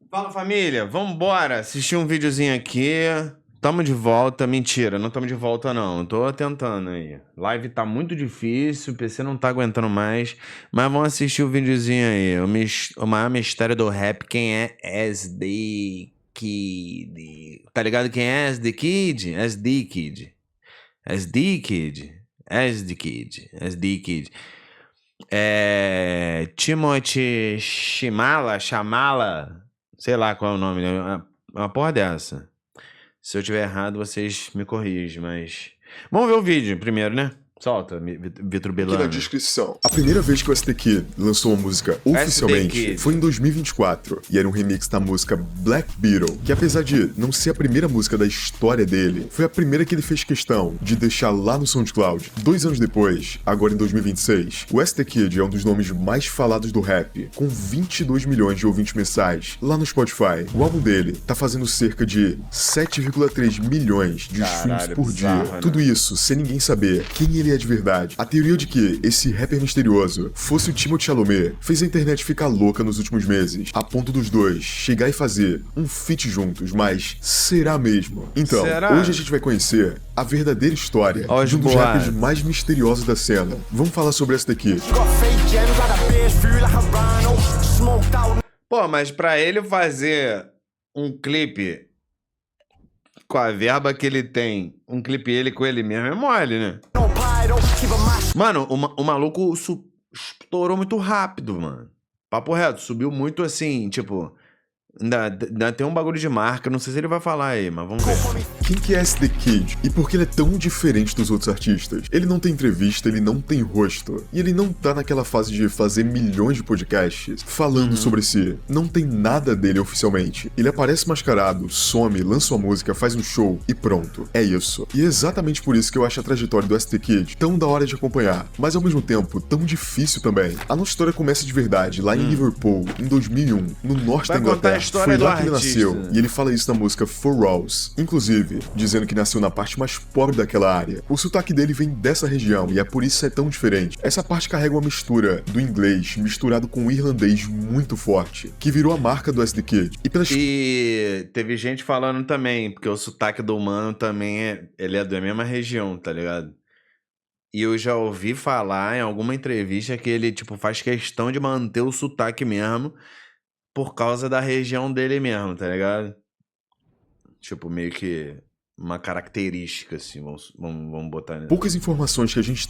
Fala família, vambora assistir um videozinho aqui. Tamo de volta, mentira, não tamo de volta não, tô tentando aí. Live tá muito difícil, o PC não tá aguentando mais, mas vamos assistir o videozinho aí. O maior mistério do rap, quem é SD Kid? Tá ligado quem é SD Kid? SD Kid. SD Kid. SD Kid. SD Kid. Timothy Chamala, sei lá qual é o nome, né? Uma porra dessa. Se eu tiver errado, vocês me corrigem, mas... Vamos ver o vídeo primeiro, né? Solta, Vitor Aqui na Belano. descrição. A primeira vez que o ST Kid lançou uma música oficialmente foi em 2024, e era um remix da música Black Beetle, que apesar de não ser a primeira música da história dele, foi a primeira que ele fez questão de deixar lá no SoundCloud. 2 anos depois, agora em 2026, o ST Kid é um dos nomes mais falados do rap, com 22 milhões de ouvintes mensais lá no Spotify. O álbum dele tá fazendo cerca de 7,3 milhões de streams por dia. Bizarro, né? Tudo isso sem ninguém saber quem ele é de verdade. A teoria de que esse rapper misterioso fosse o Timothée Chalamet fez a internet ficar louca nos últimos meses, a ponto dos dois chegar e fazer um feat juntos, mas será mesmo? Então, Será? hoje a gente vai conhecer a verdadeira história Ó, os de um dos boatos. rappers mais misteriosos da cena. Vamos falar sobre essa daqui. Pô, mas pra ele fazer um clipe com a verba que ele tem, um clipe ele com ele mesmo é mole, né? Mano, o maluco estourou muito rápido, mano. Papo reto, subiu muito assim, tipo... Ainda tem um bagulho de marca, não sei se ele vai falar aí, mas vamos ver. Quem que é ST Kid? E por que ele é tão diferente dos outros artistas? Ele não tem entrevista, ele não tem rosto. E ele não tá naquela fase de fazer milhões de podcasts falando sobre si. Não tem nada dele oficialmente. Ele aparece mascarado, some, lança uma música, faz um show e pronto. É isso. E é exatamente por isso que eu acho a trajetória do ST Kid tão da hora de acompanhar, mas ao mesmo tempo tão difícil também. A nossa história começa de verdade lá em Liverpool, em 2001, no norte Vai da contar a Inglaterra. história Foi do lá que ele artista. nasceu, e ele fala isso na música For Rolls, inclusive dizendo que nasceu na parte mais pobre daquela área. O sotaque dele vem dessa região e é por isso que é tão diferente. Essa parte carrega uma mistura do inglês misturado com o irlandês muito forte, que virou a marca do ST Kid. E teve gente falando também, porque o sotaque do mano também ele é da mesma região, tá ligado? E eu já ouvi falar em alguma entrevista que ele, tipo, faz questão de manter o sotaque mesmo por causa da região dele mesmo, tá ligado? Tipo, meio que uma característica, assim, vamos botar nisso. Poucas informações que a gente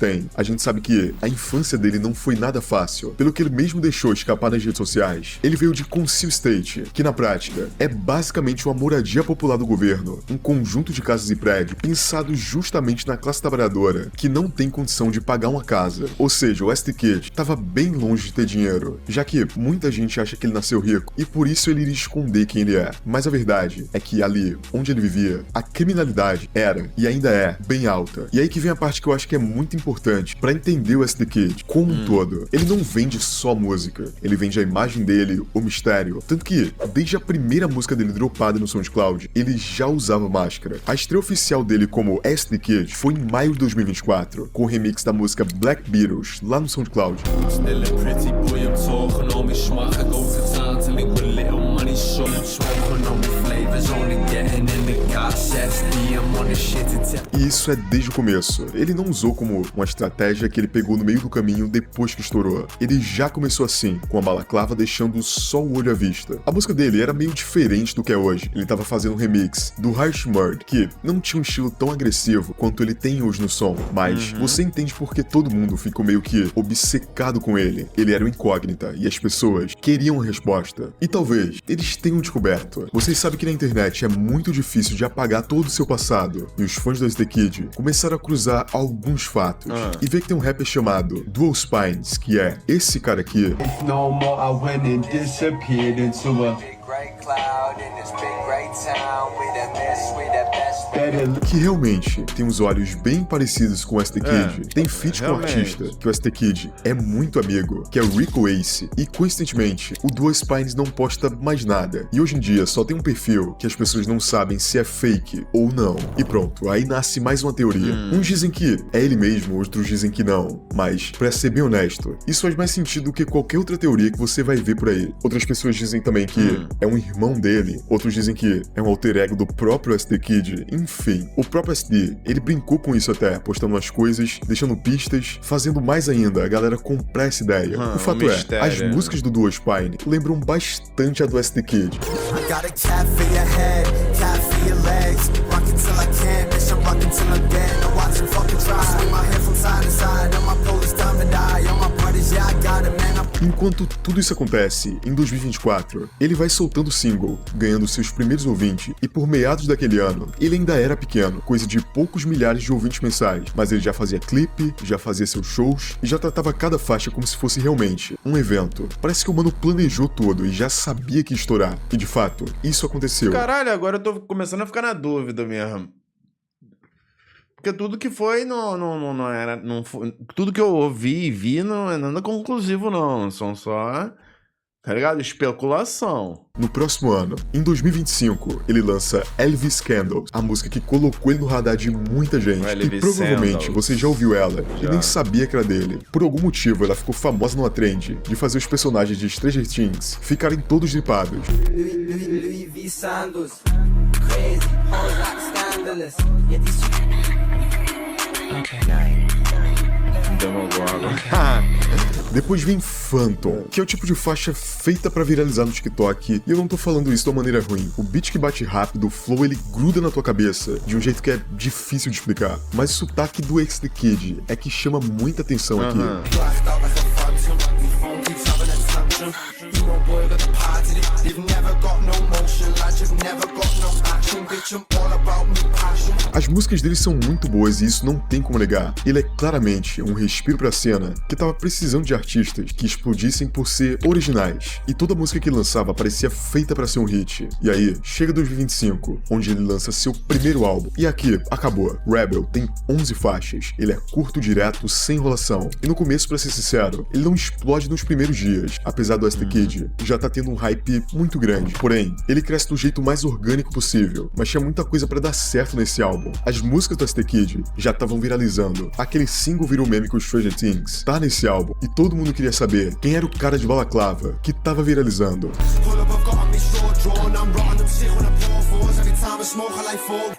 sabe que a infância dele não foi nada fácil, pelo que ele mesmo deixou escapar nas redes sociais. Ele veio de Council Estate, que na prática é basicamente uma moradia popular do governo, um conjunto de casas e prédios pensados justamente na classe trabalhadora, que não tem condição de pagar uma casa. Ou seja, o ST Kid estava bem longe de ter dinheiro, já que muita gente acha que ele nasceu rico, e por isso ele iria esconder quem ele é. Mas a verdade é que ali, onde ele vivia, a criminalidade era, e ainda é, bem alta. E aí que vem a parte que eu acho que é muito importante pra entender o ST Kid como um todo. Ele não vende só música, ele vende a imagem dele, o mistério. Tanto que, desde a primeira música dele dropada no SoundCloud, ele já usava máscara. A estreia oficial dele como ST Kid foi em maio de 2024, com o remix da música Black Beatles, lá no SoundCloud. E isso é desde o começo. Ele não usou como uma estratégia que ele pegou no meio do caminho depois que estourou. Ele já começou assim, com a balaclava deixando só o olho à vista. A música dele era meio diferente do que é hoje. Ele tava fazendo um remix do Harsh Murd, que não tinha um estilo tão agressivo quanto ele tem hoje no som, mas você entende porque todo mundo ficou meio que obcecado com ele. Ele era uma incógnita e as pessoas queriam a resposta. E talvez eles tenham descoberto. Vocês sabem que na internet é muito difícil de apagar todo o seu passado, e os fãs do ST Kid começaram a cruzar alguns fatos e ver que tem um rapper chamado Dual Spines, que é esse cara aqui. No more, I went and disappeared into a Great cloud in this big great town. We the best, we the best. head and que realmente tem os olhos bem parecidos com o ST Kid. Tem feat com o realmente. artista que o ST Kid é muito amigo, que é o Rico Ace. E coincidentemente, o Duo Spines não posta mais nada. E hoje em dia só tem um perfil que as pessoas não sabem se é fake ou não. E pronto, aí nasce mais uma teoria. Uns dizem que é ele mesmo, outros dizem que não. Mas, pra ser bem honesto, isso faz mais sentido do que qualquer outra teoria que você vai ver por aí. Outras pessoas dizem também que é um irmão dele, outros dizem que é um alter ego do próprio ST Kid. Enfim, o próprio SD, ele brincou com isso até, postando umas coisas, deixando pistas, fazendo mais ainda a galera comprar essa ideia. O fato é, mistério, as né? músicas do Duo Spine lembram bastante a do ST Kid. I got a cat for your head, cat for your legs. Rockin' till I can't, bitch, I'm rockin' till I'm dead. I watch you fucking try. Swing my head from side to side. On my police time to die. On my parties, yeah, I got it, man. Enquanto tudo isso acontece, em 2024, ele vai soltando o single, ganhando seus primeiros ouvintes, e por meados daquele ano, ele ainda era pequeno, coisa de poucos milhares de ouvintes mensais, mas ele já fazia clipe, já fazia seus shows, e já tratava cada faixa como se fosse realmente um evento. Parece que o mano planejou tudo e já sabia que ia estourar, e de fato, isso aconteceu. Caralho, agora eu tô começando a ficar na dúvida mesmo. Porque tudo que foi não era. Não foi, tudo que eu ouvi e vi não é nada conclusivo, não. São só. Tá ligado? Especulação. No próximo ano, em 2025, ele lança Elvis Candles, a música que colocou ele no radar de muita gente. E Elvis provavelmente Sandals. você já ouviu ela e Já. nem sabia que era dele. Por algum motivo, ela ficou famosa numa trend de fazer os personagens de Stranger Things ficarem todos dripados. Louis V. Sandals. Crazy, hoes like scandalous. Yeah, these Depois vem Phantom, que é o tipo de faixa feita pra viralizar no TikTok, e eu não tô falando isso de uma maneira ruim. O beat que bate rápido, o flow, ele gruda na tua cabeça de um jeito que é difícil de explicar. Mas o sotaque do ST Kid é que chama muita atenção aqui. Blacked out like a phantom. Your phone keeps having a tantrum. You know, boy, got the party. You've never got no motion, like you've never got no action. Bitch, I'm all about me passion. As músicas dele são muito boas e isso não tem como negar. Ele é claramente um respiro pra cena que tava precisando de artistas que explodissem por ser originais. E toda música que ele lançava parecia feita pra ser um hit. E aí, chega 2025, onde ele lança seu primeiro álbum. E aqui, acabou. Rebel tem 11 faixas. Ele é curto, direto, sem enrolação. E no começo, pra ser sincero, ele não explode nos primeiros dias. Apesar do ST Kid já tá tendo um hype muito grande. Porém, ele cresce do jeito mais orgânico possível. Mas tinha muita coisa pra dar certo nesse álbum. As músicas do ST Kid já estavam viralizando. Aquele single virou meme com Stranger Things tá nesse álbum. E todo mundo queria saber quem era o cara de balaclava que tava viralizando. Pull up, I've got on me short drawn. I'm rotting them shit when I pour fours. Every time I smoke, I like four.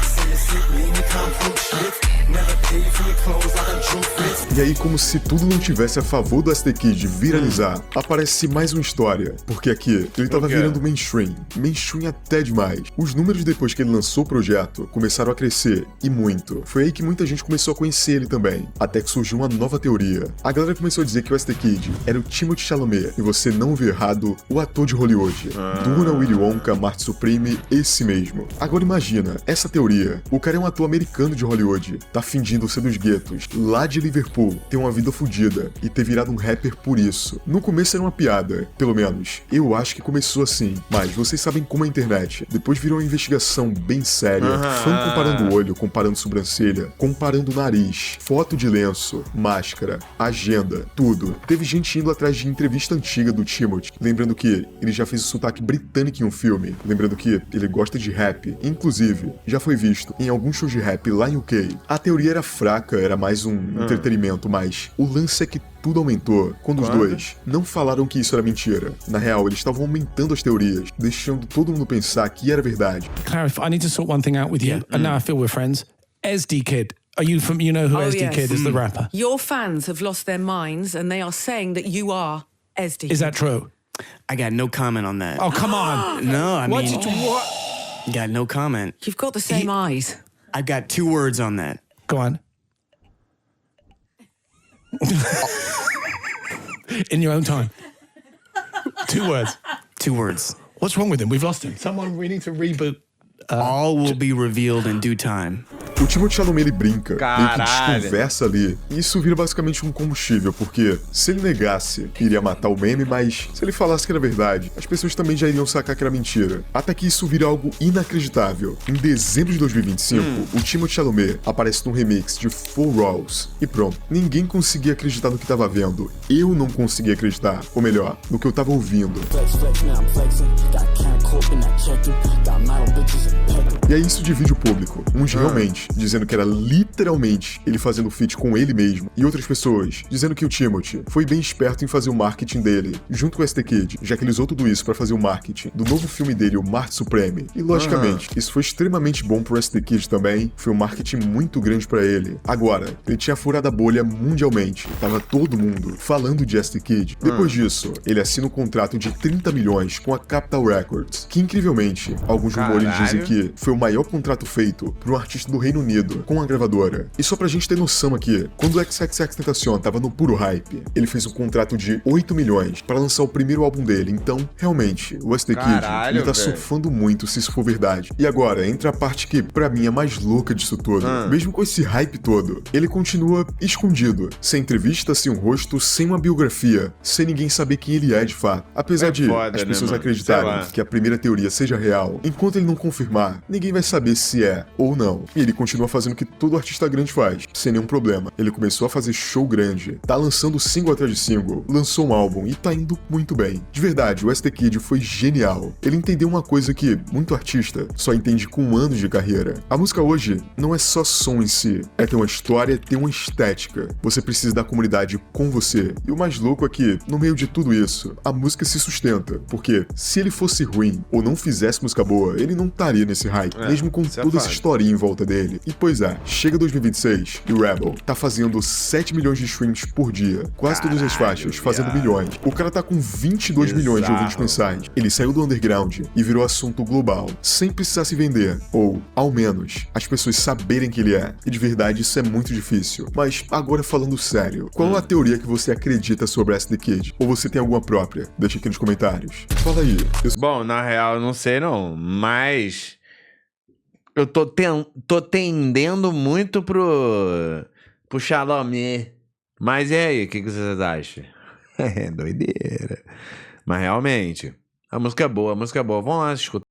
Say you sick, me, you can't prove shit. Never pay for your clothes like a true fit. E aí, como se tudo não tivesse a favor do ST Kid viralizar, aparece mais uma história. Porque aqui, ele tava Por quê? virando mainstream. Mainstream até demais. Os números depois que ele lançou o projeto começaram a crescer, e muito. Foi aí que muita gente começou a conhecer ele também. Até que surgiu uma nova teoria. A galera começou a dizer que o ST Kid era o Timothée Chalamet, e você não ouviu errado, o ator de Hollywood. Duna, Willy Wonka, Marty Supreme, esse mesmo. Agora imagina, essa teoria. O cara é um ator americano de Hollywood, tá fingindo ser dos guetos, lá de Liverpool, ter uma vida fodida e ter virado um rapper por isso. No começo era uma piada, pelo menos. Eu acho que começou assim, mas vocês sabem como é a internet. Depois virou uma investigação bem séria, fã comparando o olho, comparando sobrancelha, comparando o nariz, foto de lenço, máscara, agenda, tudo. Teve gente indo atrás de entrevista antiga do Timothée, lembrando que ele já fez o sotaque britânico em um filme, lembrando que ele gosta de rap, inclusive, já foi visto em alguns shows de rap lá em UK. A teoria era fraca, era mais um entretenimento, mas o lance é que tudo aumentou quando os dois não falaram que isso era mentira. Na real, eles estavam aumentando as teorias, deixando todo mundo pensar que era verdade. Clarify, I need to sort one thing out with you. And now I feel we're friends. SD Kid. Are you from, you know who SD yes. Kid is, the rapper? Your fans have lost their minds and they are saying that you are SD. Is that true? I got no comment on that. Oh, come on. No, I What mean, did you, what? got no comment. You've got the same eyes. I've got 2 words on that. Go on. In your own time. 2 words. 2 words. What's wrong with him? We've lost him. Someone, we need to reboot. All will be revealed in due time. O Timothée Chalamet, ele brinca, meio que Caralho. desconversa ali, e isso vira basicamente um combustível, porque se ele negasse, iria matar o meme, mas se ele falasse que era verdade, as pessoas também já iriam sacar que era mentira. Até que isso vira algo inacreditável. Em dezembro de 2025, o Timothée Chalamet aparece num remix de Full Rolls, e pronto. Ninguém conseguia acreditar no que tava vendo. Eu não conseguia acreditar, ou melhor, no que eu tava ouvindo. E aí isso divide o público. Uns realmente dizendo que era literalmente ele fazendo feat com ele mesmo, e outras pessoas dizendo que o Timothée foi bem esperto em fazer o marketing dele, junto com o ST Kid, já que ele usou tudo isso pra fazer o marketing do novo filme dele, o Marte Supreme. E logicamente, isso foi extremamente bom pro ST Kid também, foi um marketing muito grande pra ele. Agora, ele tinha furado a bolha mundialmente, tava todo mundo falando de ST Kid. Depois disso, ele assina um contrato de 30 milhões com a Capitol Records, que incrivelmente, alguns rumores dizem que foi o maior contrato feito por um artista do Reino Unido com a gravadora. E só pra gente ter noção aqui, quando o XXXTentacion tava no puro hype, ele fez um contrato de 8 milhões pra lançar o primeiro álbum dele. Então, realmente, o ST Kid, ele tá surfando muito se isso for verdade. E agora, entra a parte que, pra mim, é mais louca disso tudo. Mesmo com esse hype todo, ele continua escondido, sem entrevista, sem um rosto, sem uma biografia, sem ninguém saber quem ele é de fato. Apesar de foda, as né, pessoas mano? acreditarem Sei lá. que a primeira teoria seja real, enquanto ele não confirmar, ninguém vai saber se é ou não. E ele continua fazendo o que todo artista grande faz, sem nenhum problema. Ele começou a fazer show grande, tá lançando single atrás de single, lançou um álbum e tá indo muito bem. De verdade, o ST Kid foi genial. Ele entendeu uma coisa que muito artista só entende com anos de carreira. A música hoje não é só som em si, é ter uma história, ter uma estética. Você precisa da comunidade com você. E o mais louco é que, no meio de tudo isso, a música se sustenta, porque se ele fosse ruim ou não fizesse música boa, ele não estaria nesse hype, mesmo com isso é toda essa fato. historinha em volta dele. E pois é, chega 2026 e o Rebel tá fazendo 7 milhões de streams por dia, quase todas as faixas, fazendo milhões. O cara tá com 22 milhões de ouvintes mensais. Ele saiu do underground e virou assunto global, sem precisar se vender, ou, ao menos, as pessoas saberem que ele é. E de verdade, isso é muito difícil. Mas, agora falando sério, qual a teoria que você acredita sobre ST Kid? Ou você tem alguma própria? Deixa aqui nos comentários. Fala aí. Bom, na real, eu não sei não, mas eu tô tendendo muito pro Chalamet. Mas e aí, o que vocês acham? É doideira. Mas realmente, a música é boa, Vamos lá escutar.